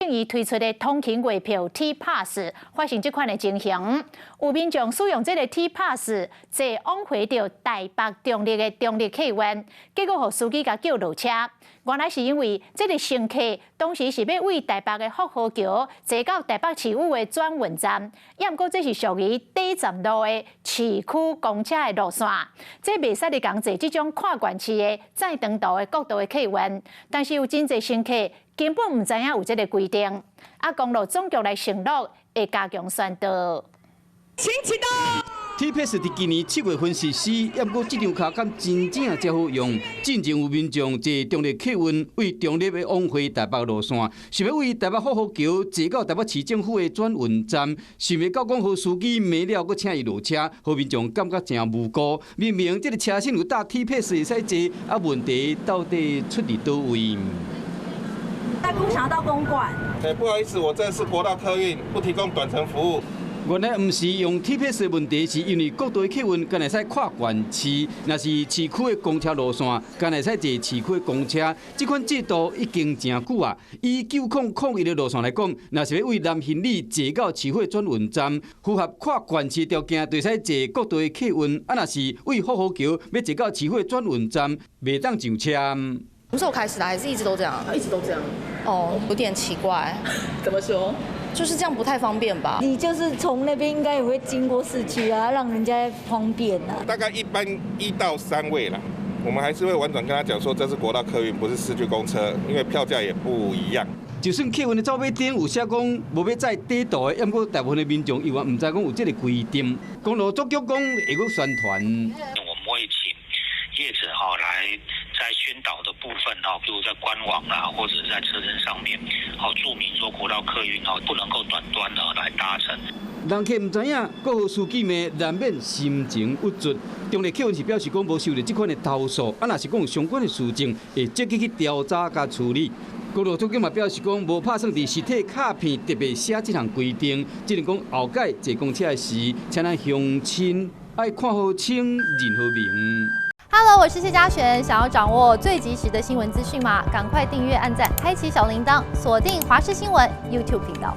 轻易推出的通勤月票 T Pass 发生这款的情形，有民众使用这个 T Pass 坐往回到台北中立的中立客运，结果互司机甲叫落车。原来是因为这个乘客当时是要为台北的福和桥坐到台北市府的转运站，也毋过这是属于第站路的市区公车的路线，这袂使你讲坐这种跨县市的再长途的国道的客运，但是有真侪乘客根本唔知影有这个规定，公路总局来承诺会加强宣导。请启动。T-Pass 伫今年7月份实施，也毋过这张卡敢真正才好用。进前有民众坐中立客运为中立的往回台北路线，想要为台北福和桥坐到台北市政府的转运站，想要到讲互司机骂了，佮请伊落车，互民众感觉真无辜。明明这个车身有搭 T-Pass 会使坐，问题到底出伫倒位？不想要到公馆。不好意思，我这是国道客运，不提供短程服务。原来毋是用 T-Pass 的问题，是因为国道的客运敢会使跨县市，若是市区的公车路线，敢会使坐市区的公车。这款制度已经真久啊！以9001的路线来讲，若是要为南行里坐到市区转运站，符合跨县市条件，就使坐国道的客运。若是为福和桥要坐到市区转运站，袂当上车。什么时候开始的？还是一直都这样？一直都这样。哦，有点奇怪。怎么说？就是这样不太方便吧？你就是从那边应该也会经过市区啊，让人家方便啊。大概一般1到3位啦，我们还是会婉转跟他讲说，这是国道客运，不是市区公车，因为票价也不一样。就算客运的招牌顶有写讲无要载底道的，也毋过大部分的民众伊也毋知讲有这个规定。公路总局讲会去宣传。我们会请业者来在宣导的部分比如在官网或者是在车身上面注明说国道客运不能够短端的来搭乘。人客唔知影，各号司机们难免心情郁卒。中立客运是表示讲无收到这款的投诉，若是讲有相关的事情，会积极去调查甲处理。公路总局嘛表示讲，无打算伫实体卡片特别写这项规定，只能讲后届坐公车的时，请咱乡亲爱看好清，认好明。Hello， 我是谢嘉璇。想要掌握最及时的新闻资讯吗？赶快订阅、按赞、开启小铃铛，锁定华视新闻 YouTube 频道。